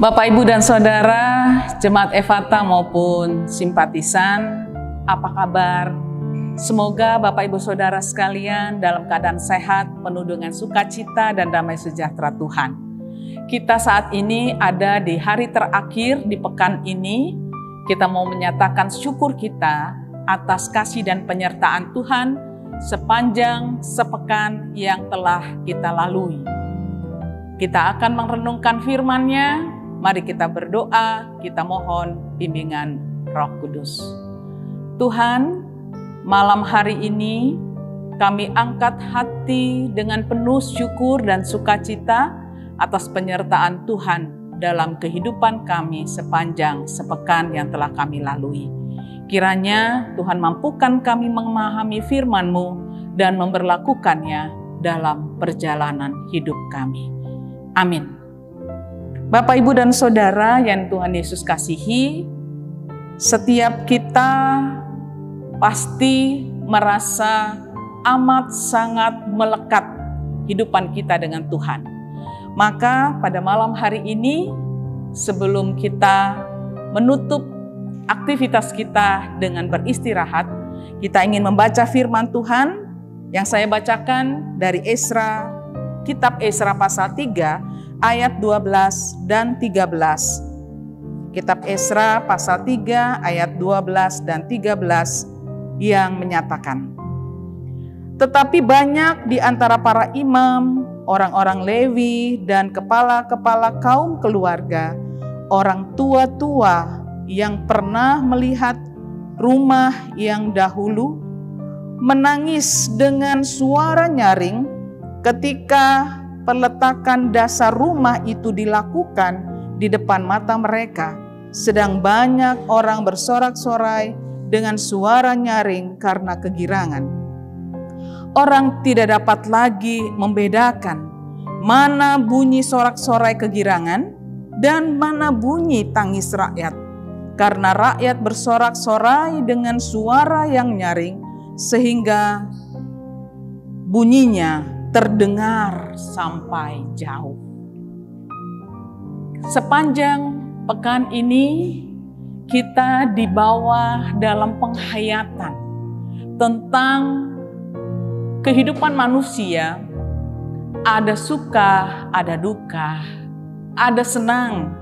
Bapak, Ibu, dan Saudara, Jemaat Efata maupun simpatisan, apa kabar? Semoga Bapak, Ibu, Saudara sekalian dalam keadaan sehat, penuh dengan sukacita dan damai sejahtera Tuhan. Kita saat ini ada di hari terakhir di pekan ini. Kita mau menyatakan syukur kita atas kasih dan penyertaan Tuhan sepanjang sepekan yang telah kita lalui. Kita akan merenungkan firman-Nya. Mari kita berdoa, kita mohon bimbingan Roh Kudus. Tuhan, malam hari ini kami angkat hati dengan penuh syukur dan sukacita atas penyertaan Tuhan dalam kehidupan kami sepanjang sepekan yang telah kami lalui. Kiranya Tuhan mampukan kami memahami firman-Mu dan memberlakukannya dalam perjalanan hidup kami. Amin. Bapak, Ibu, dan Saudara yang Tuhan Yesus kasihi, setiap kita pasti merasa amat sangat melekat kehidupan kita dengan Tuhan. Maka pada malam hari ini, sebelum kita menutup aktivitas kita dengan beristirahat, kita ingin membaca firman Tuhan yang saya bacakan dari Esra, kitab Esra pasal 3, ayat 12 dan 13. Kitab Esra pasal 3 ayat 12 dan 13 yang menyatakan, "Tetapi banyak di antara para imam, orang-orang Lewi dan kepala-kepala kaum keluarga, orang tua-tua yang pernah melihat rumah yang dahulu, menangis dengan suara nyaring ketika peletakan dasar rumah itu dilakukan di depan mata mereka, sedang banyak orang bersorak-sorai dengan suara nyaring karena kegirangan. Orang tidak dapat lagi membedakan mana bunyi sorak-sorai kegirangan dan mana bunyi tangis rakyat, karena rakyat bersorak-sorai dengan suara yang nyaring sehingga bunyinya terdengar sampai jauh." Sepanjang pekan ini kita dibawa dalam penghayatan tentang kehidupan manusia. Ada suka, ada duka, ada senang,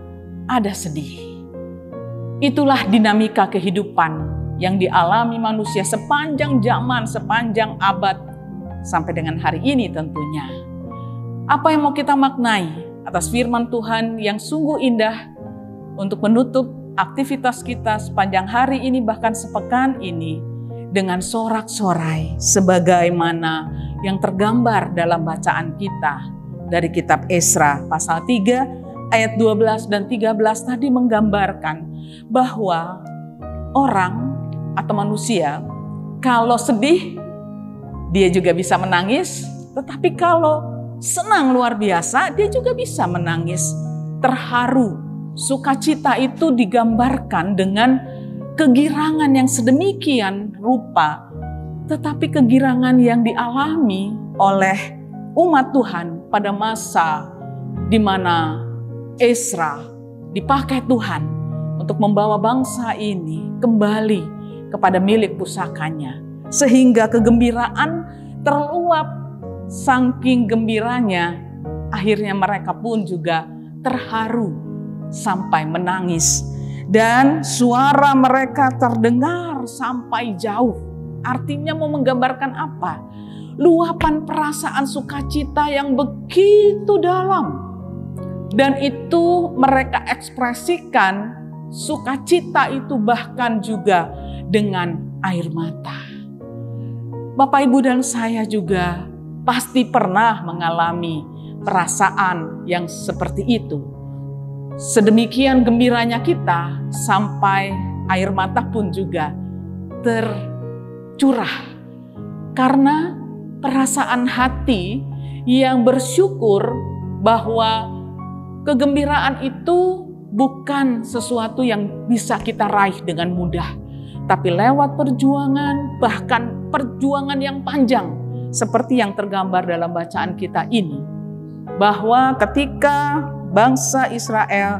ada sedih. Itulah dinamika kehidupan yang dialami manusia sepanjang zaman, sepanjang abad, sampai dengan hari ini tentunya. Apa yang mau kita maknai atas firman Tuhan yang sungguh indah untuk menutup aktivitas kita sepanjang hari ini bahkan sepekan ini dengan sorak-sorai sebagaimana yang tergambar dalam bacaan kita dari kitab Esra pasal 3 ayat 12 dan 13 tadi menggambarkan bahwa orang atau manusia kalau sedih dia juga bisa menangis, tetapi kalau senang luar biasa, dia juga bisa menangis. Terharu, sukacita itu digambarkan dengan kegirangan yang sedemikian rupa, tetapi kegirangan yang dialami oleh umat Tuhan pada masa di mana Esra dipakai Tuhan untuk membawa bangsa ini kembali kepada milik pusakanya. Sehingga kegembiraan terluap, saking gembiranya akhirnya mereka pun juga terharu sampai menangis. Dan suara mereka terdengar sampai jauh. Artinya mau menggambarkan apa? Luapan perasaan sukacita yang begitu dalam. Dan itu mereka ekspresikan sukacita itu bahkan juga dengan air mata. Bapak, Ibu, dan saya juga pasti pernah mengalami perasaan yang seperti itu. Sedemikian gembiranya kita sampai air mata pun juga tercurah. Karena perasaan hati yang bersyukur bahwa kegembiraan itu bukan sesuatu yang bisa kita raih dengan mudah. Tapi lewat perjuangan, bahkan perjuangan yang panjang, seperti yang tergambar dalam bacaan kita ini, bahwa ketika bangsa Israel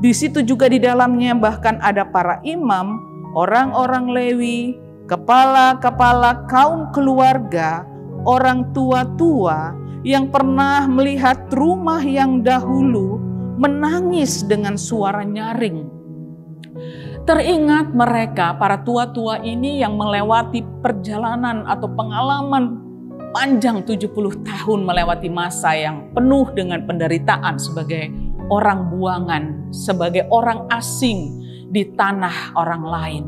Di situ juga di dalamnya bahkan ada para imam, orang-orang Lewi, kepala-kepala kaum keluarga, orang tua-tua yang pernah melihat rumah yang dahulu menangis dengan suara nyaring. Teringat mereka, para tua-tua ini yang melewati perjalanan atau pengalaman panjang 70 tahun melewati masa yang penuh dengan penderitaan sebagai orang buangan, sebagai orang asing di tanah orang lain.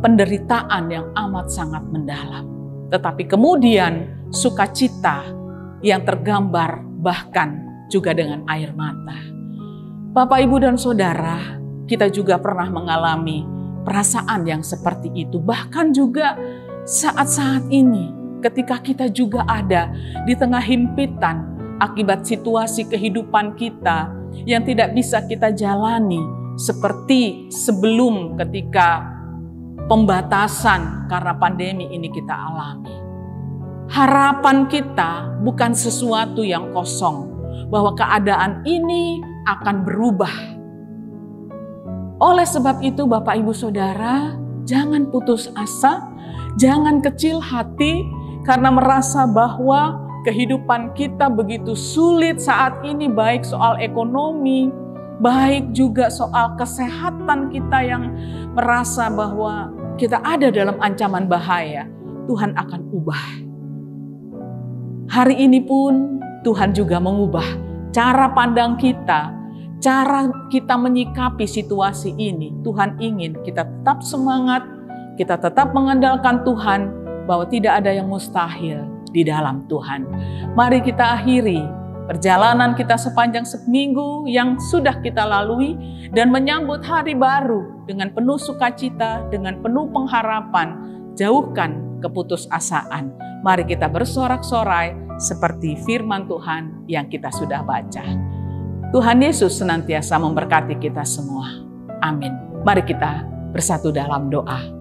Penderitaan yang amat sangat mendalam. Tetapi kemudian sukacita yang tergambar bahkan juga dengan air mata. Bapak, Ibu, dan Saudara, kita juga pernah mengalami perasaan yang seperti itu. Bahkan juga saat-saat ini ketika kita juga ada di tengah himpitan akibat situasi kehidupan kita yang tidak bisa kita jalani seperti sebelum ketika pembatasan karena pandemi ini kita alami. Harapan kita bukan sesuatu yang kosong, bahwa keadaan ini akan berubah. Oleh sebab itu Bapak Ibu Saudara, jangan putus asa, jangan kecil hati karena merasa bahwa kehidupan kita begitu sulit saat ini, baik soal ekonomi, baik juga soal kesehatan kita yang merasa bahwa kita ada dalam ancaman bahaya. Tuhan akan ubah. Hari ini pun Tuhan juga mengubah cara pandang kita, cara kita menyikapi situasi ini. Tuhan ingin kita tetap semangat, kita tetap mengandalkan Tuhan, bahwa tidak ada yang mustahil di dalam Tuhan. Mari kita akhiri perjalanan kita sepanjang seminggu yang sudah kita lalui dan menyambut hari baru dengan penuh sukacita, dengan penuh pengharapan. Jauhkan keputusasaan. Mari kita bersorak-sorai seperti firman Tuhan yang kita sudah baca. Tuhan Yesus senantiasa memberkati kita semua. Amin. Mari kita bersatu dalam doa.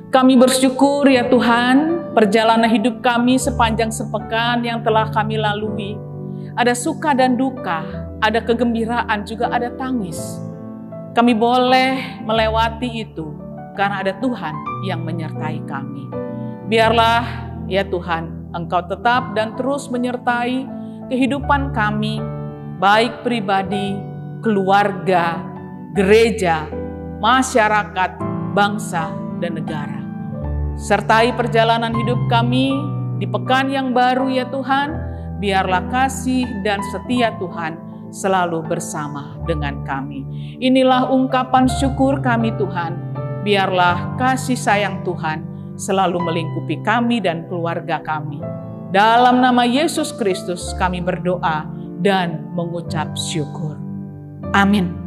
Kami bersyukur ya Tuhan, perjalanan hidup kami sepanjang sepekan yang telah kami lalui. Ada suka dan duka, ada kegembiraan, juga ada tangis. Kami boleh melewati itu karena ada Tuhan yang menyertai kami. Biarlah ya Tuhan, Engkau tetap dan terus menyertai kehidupan kami, baik pribadi, keluarga, gereja, masyarakat, bangsa, dan negara. Sertai perjalanan hidup kami di pekan yang baru ya Tuhan, biarlah kasih dan setia Tuhan selalu bersama dengan kami. Inilah ungkapan syukur kami Tuhan, biarlah kasih sayang Tuhan selalu melingkupi kami dan keluarga kami. Dalam nama Yesus Kristus kami berdoa dan mengucap syukur. Amin.